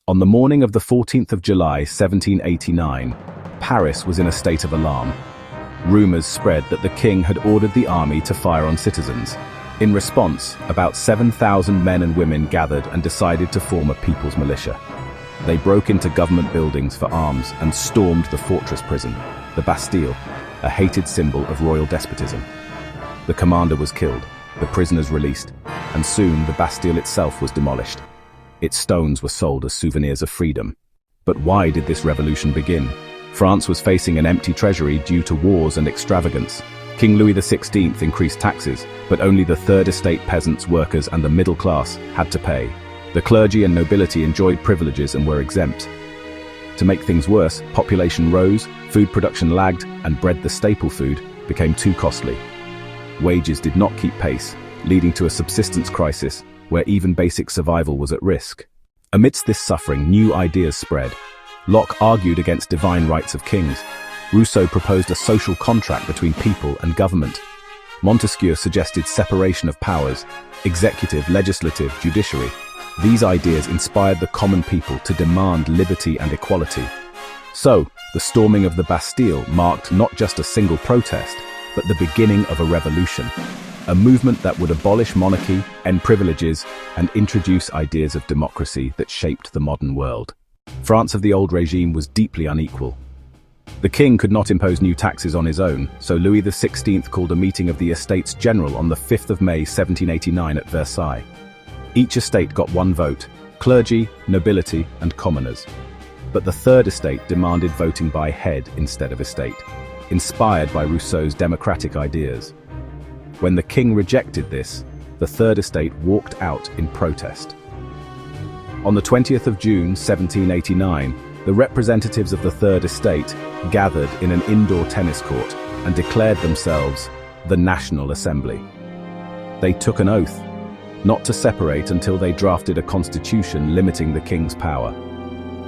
On the morning of the 14th of July, 1789, Paris was in a state of alarm. Rumors spread that the king had ordered the army to fire on citizens. In response, about 7,000 men and women gathered and decided to form a people's militia. They broke into government buildings for arms and stormed the fortress prison, the Bastille, a hated symbol of royal despotism. The commander was killed, the prisoners released, and soon the Bastille itself was demolished. Its stones were sold as souvenirs of freedom. But why did this revolution begin? France was facing an empty treasury due to wars and extravagance. King Louis XVI increased taxes, but only the third estate peasants, workers, and the middle class had to pay. The clergy and nobility enjoyed privileges and were exempt. To make things worse, population rose, food production lagged, and bread, the staple food, became too costly. Wages did not keep pace, leading to a subsistence crisis where even basic survival was at risk. Amidst this suffering, new ideas spread. Locke argued against divine rights of kings. Rousseau proposed a social contract between people and government. Montesquieu suggested separation of powers, executive, legislative, judiciary. These ideas inspired the common people to demand liberty and equality. So, the storming of the Bastille marked not just a single protest, but the beginning of a revolution. A movement that would abolish monarchy, end privileges, and introduce ideas of democracy that shaped the modern world. France of the old regime was deeply unequal. The king could not impose new taxes on his own, so Louis XVI called a meeting of the Estates General on the 5th of May 1789 at Versailles. Each estate got one vote: clergy, nobility, and commoners. But the third estate demanded voting by head instead of estate, inspired by Rousseau's democratic ideas. When the king rejected this, the third estate walked out in protest. On the 20th of June 1789, the representatives of the third estate gathered in an indoor tennis court and declared themselves the National Assembly. They took an oath not to separate until they drafted a constitution limiting the king's power.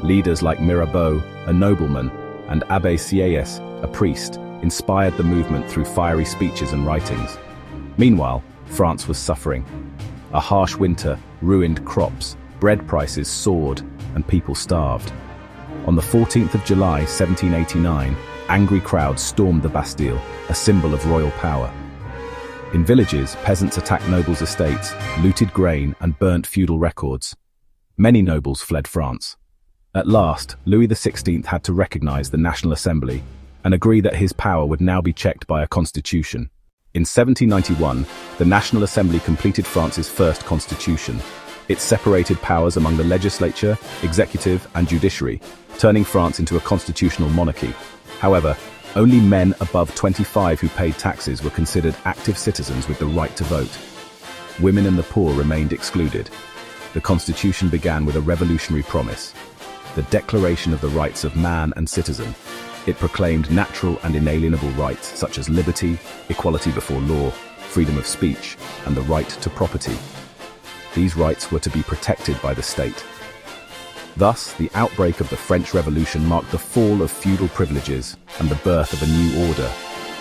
Leaders like Mirabeau, a nobleman, and Abbé Sieyès, a priest, inspired the movement through fiery speeches and writings. Meanwhile, France was suffering. A harsh winter ruined crops, bread prices soared, and people starved. On the 14th of July 1789, angry crowds stormed the Bastille, a symbol of royal power. In villages, peasants attacked nobles' estates, looted grain, and burnt feudal records. Many nobles fled France. At last, Louis XVI had to recognize the National Assembly and agree that his power would now be checked by a constitution. In 1791, the National Assembly completed France's first constitution. It separated powers among the legislature, executive, and judiciary, turning France into a constitutional monarchy. However, only men above 25 who paid taxes were considered active citizens with the right to vote. Women and the poor remained excluded. The constitution began with a revolutionary promise: the Declaration of the Rights of Man and Citizen. It proclaimed natural and inalienable rights such as liberty, equality before law, freedom of speech, and the right to property. These rights were to be protected by the state. Thus, the outbreak of the French Revolution marked the fall of feudal privileges and the birth of a new order,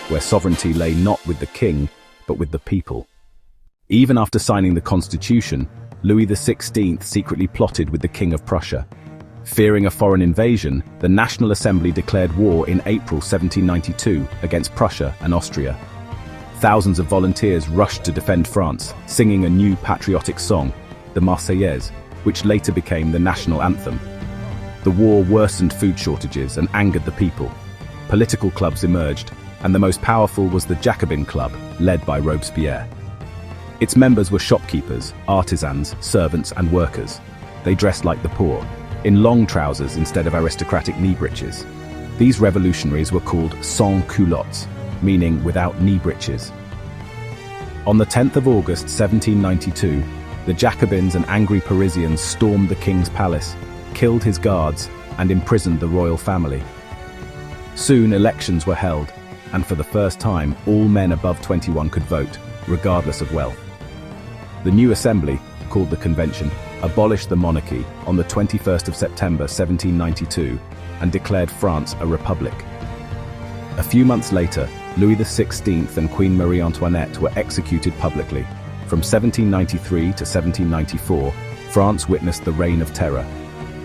where sovereignty lay not with the king, but with the people. Even after signing the constitution, Louis XVI secretly plotted with the King of Prussia. Fearing a foreign invasion, the National Assembly declared war in April 1792 against Prussia and Austria. Thousands of volunteers rushed to defend France, singing a new patriotic song, the Marseillaise, which later became the national anthem. The war worsened food shortages and angered the people. Political clubs emerged, and the most powerful was the Jacobin Club, led by Robespierre. Its members were shopkeepers, artisans, servants, and workers. They dressed like the poor, in long trousers instead of aristocratic knee breeches. These revolutionaries were called sans-culottes, meaning without knee breeches. On the 10th of August 1792, the Jacobins and angry Parisians stormed the king's palace, killed his guards, and imprisoned the royal family. Soon elections were held, and for the first time, all men above 21 could vote, regardless of wealth. The new assembly, called the Convention, abolished the monarchy on the 21st of September 1792 and declared France a republic. A few months later, Louis XVI and Queen Marie Antoinette were executed publicly. From 1793 to 1794, France witnessed the Reign of Terror.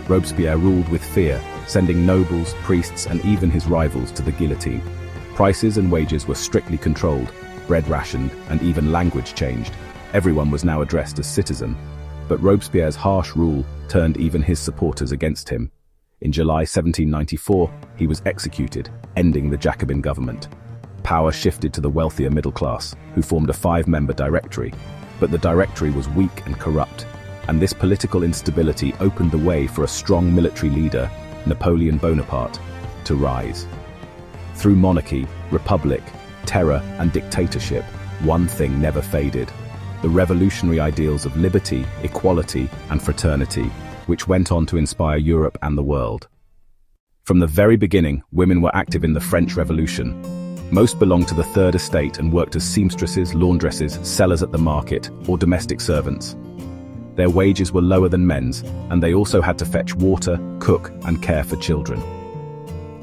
Robespierre ruled with fear, sending nobles, priests, and even his rivals to the guillotine. Prices and wages were strictly controlled, bread rationed, and even language changed. Everyone was now addressed as citizen. But Robespierre's harsh rule turned even his supporters against him. In July 1794, he was executed, ending the Jacobin government. Power shifted to the wealthier middle class, who formed a 5-member directory. But the directory was weak and corrupt, and this political instability opened the way for a strong military leader, Napoleon Bonaparte, to rise. Through monarchy, republic, terror, and dictatorship, one thing never faded: the revolutionary ideals of liberty, equality, and fraternity, which went on to inspire Europe and the world. From the very beginning, women were active in the French Revolution. Most belonged to the Third Estate and worked as seamstresses, laundresses, sellers at the market, or domestic servants. Their wages were lower than men's, and they also had to fetch water, cook, and care for children.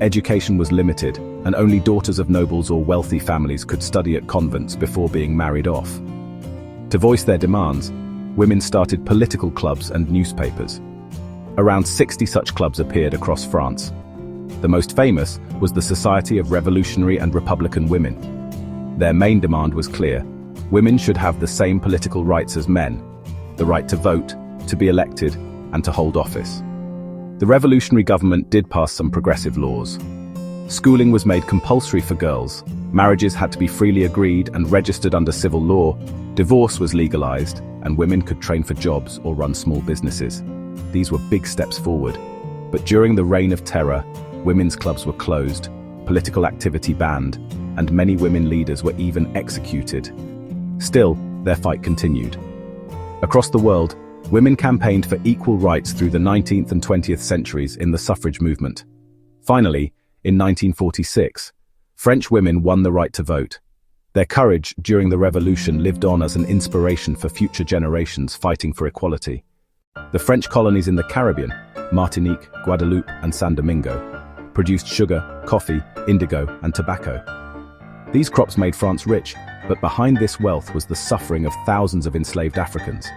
Education was limited, and only daughters of nobles or wealthy families could study at convents before being married off. To voice their demands, women started political clubs and newspapers. Around 60 such clubs appeared across France. The most famous was the Society of Revolutionary and Republican Women. Their main demand was clear: women should have the same political rights as men, the right to vote, to be elected, and to hold office. The revolutionary government did pass some progressive laws. Schooling was made compulsory for girls, marriages had to be freely agreed and registered under civil law, divorce was legalized, and women could train for jobs or run small businesses. These were big steps forward. But during the Reign of Terror, women's clubs were closed, political activity banned, and many women leaders were even executed. Still, their fight continued. Across the world, women campaigned for equal rights through the 19th and 20th centuries in the suffrage movement. Finally, in 1946, French women won the right to vote. Their courage during the revolution lived on as an inspiration for future generations fighting for equality. The French colonies in the Caribbean, Martinique, Guadeloupe, and San Domingo, produced sugar, coffee, indigo, and tobacco. These crops made France rich, but behind this wealth was the suffering of thousands of enslaved Africans.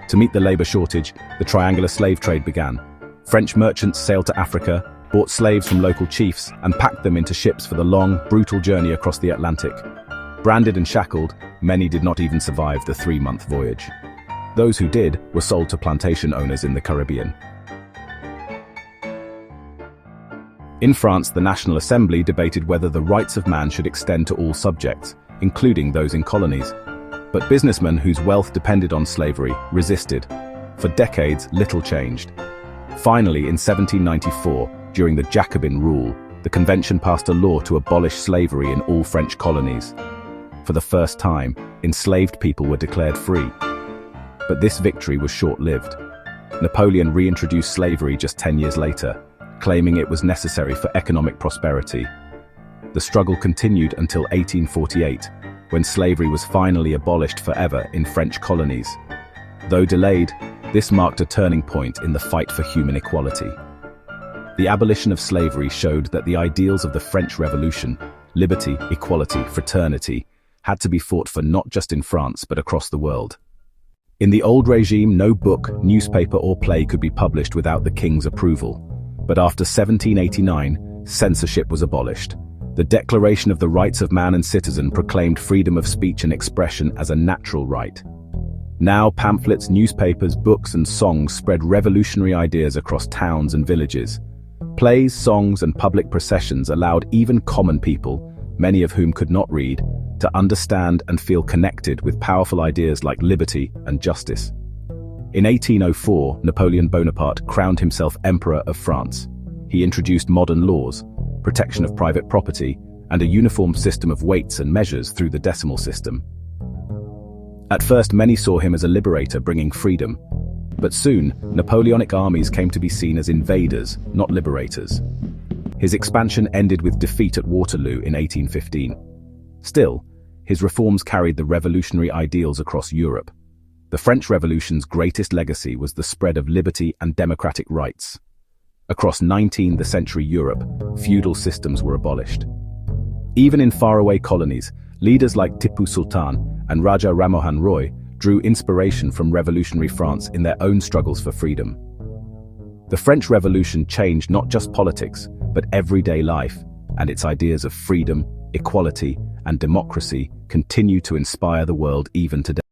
To meet the labor shortage, the triangular slave trade began. French merchants sailed to Africa, bought slaves from local chiefs, and packed them into ships for the long, brutal journey across the Atlantic. Branded and shackled, many did not even survive the 3-month voyage. Those who did were sold to plantation owners in the Caribbean. In France, the National Assembly debated whether the rights of man should extend to all subjects, including those in colonies. But businessmen whose wealth depended on slavery resisted. For decades, little changed. Finally, in 1794, during the Jacobin rule, the convention passed a law to abolish slavery in all French colonies. For the first time, enslaved people were declared free. But this victory was short-lived. Napoleon reintroduced slavery just 10 years later, claiming it was necessary for economic prosperity. The struggle continued until 1848, when slavery was finally abolished forever in French colonies. Though delayed, this marked a turning point in the fight for human equality. The abolition of slavery showed that the ideals of the French Revolution, liberty, equality, fraternity, had to be fought for not just in France but across the world. In the old regime, no book, newspaper, or play could be published without the king's approval. But after 1789, censorship was abolished. The Declaration of the Rights of Man and Citizen proclaimed freedom of speech and expression as a natural right. Now pamphlets, newspapers, books, and songs spread revolutionary ideas across towns and villages. Plays, songs, and public processions allowed even common people, many of whom could not read, to understand and feel connected with powerful ideas like liberty and justice. In 1804, Napoleon Bonaparte crowned himself Emperor of France. He introduced modern laws, protection of private property, and a uniform system of weights and measures through the decimal system. At first, many saw him as a liberator bringing freedom, but soon, Napoleonic armies came to be seen as invaders, not liberators. His expansion ended with defeat at Waterloo in 1815. Still, his reforms carried the revolutionary ideals across Europe. The French Revolution's greatest legacy was the spread of liberty and democratic rights. Across 19th century Europe, feudal systems were abolished. Even in faraway colonies, leaders like Tipu Sultan and Raja Ramohan Roy drew inspiration from revolutionary France in their own struggles for freedom. The French Revolution changed not just politics, but everyday life, and its ideas of freedom, equality, and democracy continue to inspire the world even today.